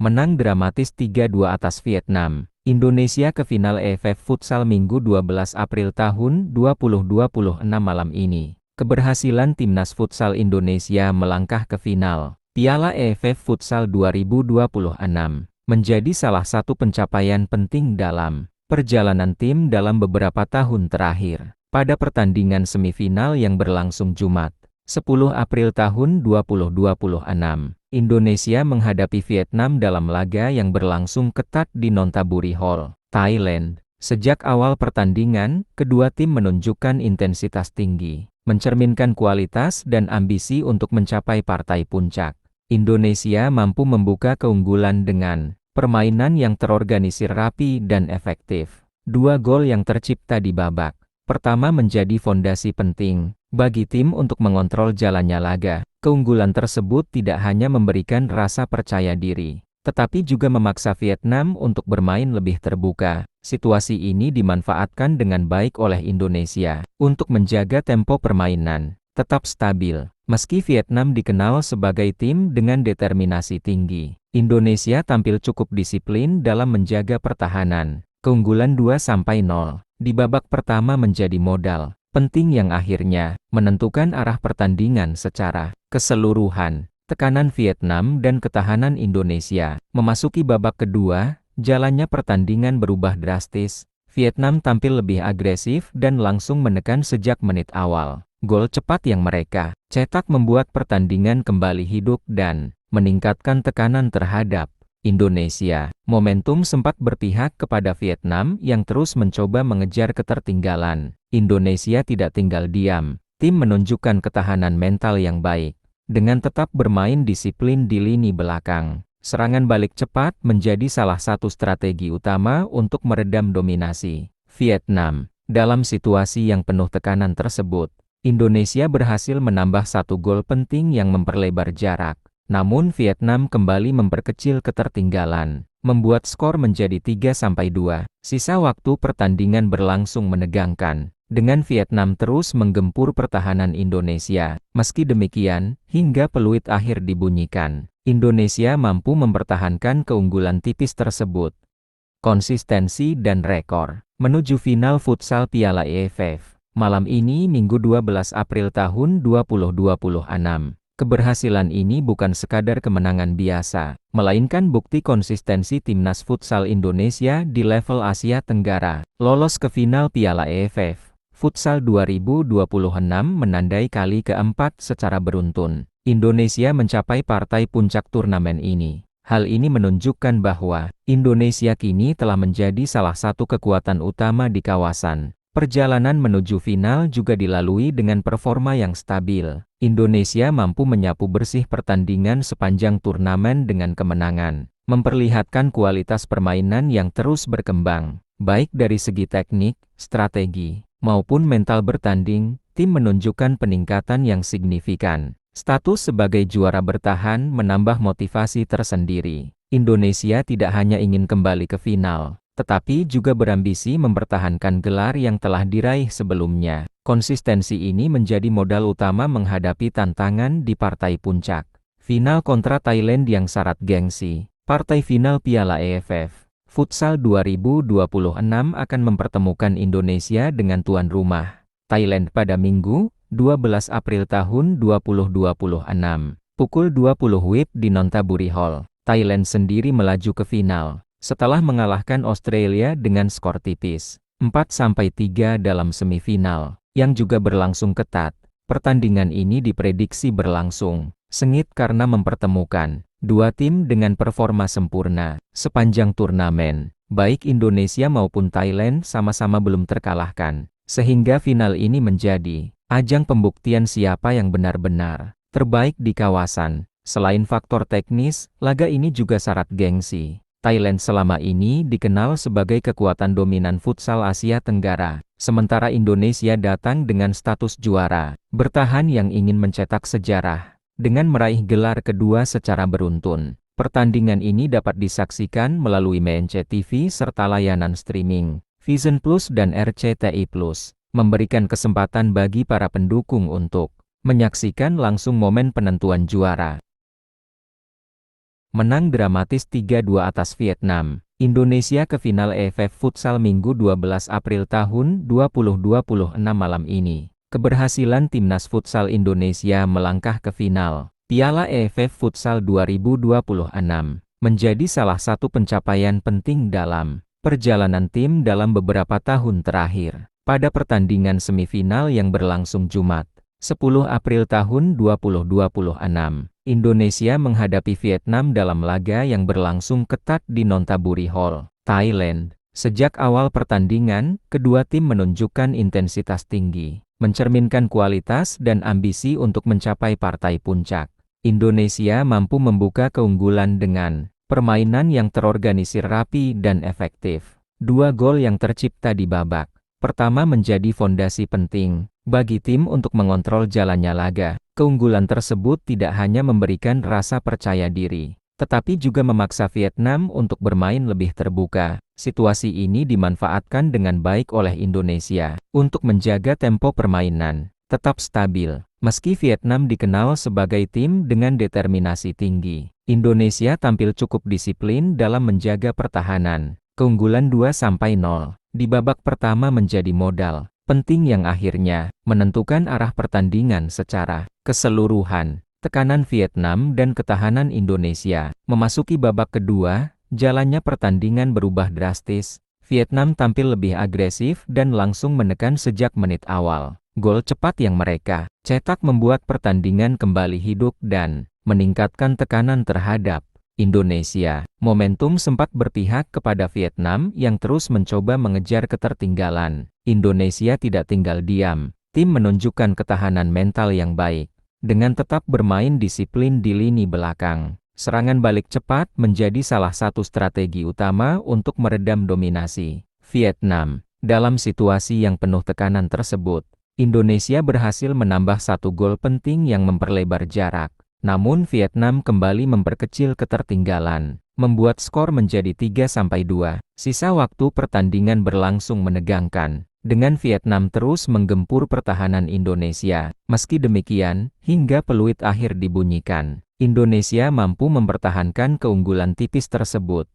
menang dramatis 3-2 atas Vietnam. Indonesia ke final AFF Futsal Minggu 12 April tahun 2026 malam ini. Keberhasilan Timnas Futsal Indonesia melangkah ke final Piala AFF Futsal 2026 menjadi salah satu pencapaian penting dalam perjalanan tim dalam beberapa tahun terakhir. Pada pertandingan semifinal yang berlangsung Jumat, 10 April tahun 2026, Indonesia menghadapi Vietnam dalam laga yang berlangsung ketat di Nonthaburi Hall, Thailand. Sejak awal pertandingan, kedua tim menunjukkan intensitas tinggi, mencerminkan kualitas dan ambisi untuk mencapai partai puncak. Indonesia mampu membuka keunggulan dengan permainan yang terorganisir rapi dan efektif. Dua gol yang tercipta di babak pertama menjadi fondasi penting bagi tim untuk mengontrol jalannya laga. Keunggulan tersebut tidak hanya memberikan rasa percaya diri, tetapi juga memaksa Vietnam untuk bermain lebih terbuka. Situasi ini dimanfaatkan dengan baik oleh Indonesia untuk menjaga tempo permainan tetap stabil. Meski Vietnam dikenal sebagai tim dengan determinasi tinggi, Indonesia tampil cukup disiplin dalam menjaga pertahanan. Keunggulan 2-0 di babak pertama menjadi modal penting yang akhirnya menentukan arah pertandingan secara keseluruhan. Tekanan Vietnam dan ketahanan Indonesia memasuki babak kedua, jalannya pertandingan berubah drastis. Vietnam tampil lebih agresif dan langsung menekan sejak menit awal. Gol cepat yang mereka cetak membuat pertandingan kembali hidup dan meningkatkan tekanan terhadap Indonesia. Momentum sempat berpihak kepada Vietnam yang terus mencoba mengejar ketertinggalan. Indonesia tidak tinggal diam. Tim menunjukkan ketahanan mental yang baik dengan tetap bermain disiplin di lini belakang. Serangan balik cepat menjadi salah satu strategi utama untuk meredam dominasi Vietnam. Dalam situasi yang penuh tekanan tersebut, Indonesia berhasil menambah satu gol penting yang memperlebar jarak. Namun Vietnam kembali memperkecil ketertinggalan, membuat skor menjadi 3-2. Sisa waktu pertandingan berlangsung menegangkan, dengan Vietnam terus menggempur pertahanan Indonesia. Meski demikian, hingga peluit akhir dibunyikan, Indonesia mampu mempertahankan keunggulan tipis tersebut. Konsistensi dan rekor menuju final futsal Piala AFF. Malam ini Minggu 12 April tahun 2026. Keberhasilan ini bukan sekadar kemenangan biasa, melainkan bukti konsistensi Timnas Futsal Indonesia di level Asia Tenggara. Lolos ke final Piala AFF Futsal 2026 menandai kali keempat secara beruntun Indonesia mencapai partai puncak turnamen ini. Hal ini menunjukkan bahwa Indonesia kini telah menjadi salah satu kekuatan utama di kawasan. Perjalanan menuju final juga dilalui dengan performa yang stabil. Indonesia mampu menyapu bersih pertandingan sepanjang turnamen dengan kemenangan, memperlihatkan kualitas permainan yang terus berkembang, baik dari segi teknik, strategi, maupun mental bertanding. Tim menunjukkan peningkatan yang signifikan. Status sebagai juara bertahan menambah motivasi tersendiri. Indonesia tidak hanya ingin kembali ke final, tetapi juga berambisi mempertahankan gelar yang telah diraih sebelumnya. Konsistensi ini menjadi modal utama menghadapi tantangan di partai puncak. Final kontra Thailand yang syarat gengsi. Partai final Piala AFF Futsal 2026 akan mempertemukan Indonesia dengan tuan rumah Thailand pada Minggu 12 April tahun 2026. Pukul 20 WIB di Nonthaburi Hall. Thailand sendiri melaju ke final setelah mengalahkan Australia dengan skor tipis 4-3 dalam semifinal, yang juga berlangsung ketat. Pertandingan ini diprediksi berlangsung sengit karena mempertemukan dua tim dengan performa sempurna. Sepanjang turnamen, baik Indonesia maupun Thailand sama-sama belum terkalahkan, sehingga final ini menjadi ajang pembuktian siapa yang benar-benar terbaik di kawasan. Selain faktor teknis, laga ini juga syarat gengsi. Thailand selama ini dikenal sebagai kekuatan dominan futsal Asia Tenggara, sementara Indonesia datang dengan status juara bertahan yang ingin mencetak sejarah dengan meraih gelar kedua secara beruntun. Pertandingan ini dapat disaksikan melalui MNC TV serta layanan streaming Vision Plus dan RCTI Plus, memberikan kesempatan bagi para pendukung untuk menyaksikan langsung momen penentuan juara. menang dramatis 3-2 atas Vietnam. Indonesia ke final AFF Futsal Minggu 12 April tahun 2026 malam ini. Keberhasilan Timnas Futsal Indonesia melangkah ke final Piala AFF Futsal 2026 menjadi salah satu pencapaian penting dalam perjalanan tim dalam beberapa tahun terakhir. Pada pertandingan semifinal yang berlangsung Jumat, 10 April tahun 2026, Indonesia menghadapi Vietnam dalam laga yang berlangsung ketat di Nonthaburi Hall, Thailand. Sejak awal pertandingan, kedua tim menunjukkan intensitas tinggi, mencerminkan kualitas dan ambisi untuk mencapai partai puncak. Indonesia mampu membuka keunggulan dengan permainan yang terorganisir rapi dan efektif. Dua gol yang tercipta di babak pertama menjadi fondasi penting bagi tim untuk mengontrol jalannya laga. Keunggulan tersebut tidak hanya memberikan rasa percaya diri, tetapi juga memaksa Vietnam untuk bermain lebih terbuka. Situasi ini dimanfaatkan dengan baik oleh Indonesia untuk menjaga tempo permainan tetap stabil. Meski Vietnam dikenal sebagai tim dengan determinasi tinggi, Indonesia tampil cukup disiplin dalam menjaga pertahanan. Keunggulan 2-0 di babak pertama menjadi modal penting yang akhirnya menentukan arah pertandingan secara keseluruhan. Tekanan Vietnam dan ketahanan Indonesia memasuki babak kedua, jalannya pertandingan berubah drastis. Vietnam tampil lebih agresif dan langsung menekan sejak menit awal. Gol cepat yang mereka cetak membuat pertandingan kembali hidup dan meningkatkan tekanan terhadap Indonesia. Momentum sempat berpihak kepada Vietnam yang terus mencoba mengejar ketertinggalan. Indonesia tidak tinggal diam. Tim menunjukkan ketahanan mental yang baik dengan tetap bermain disiplin di lini belakang. Serangan balik cepat menjadi salah satu strategi utama untuk meredam dominasi Vietnam. Dalam situasi yang penuh tekanan tersebut, Indonesia berhasil menambah satu gol penting yang memperlebar jarak. Namun Vietnam kembali memperkecil ketertinggalan, membuat skor menjadi 3-2. Sisa waktu pertandingan berlangsung menegangkan, dengan Vietnam terus menggempur pertahanan Indonesia. Meski demikian, hingga peluit akhir dibunyikan, Indonesia mampu mempertahankan keunggulan tipis tersebut.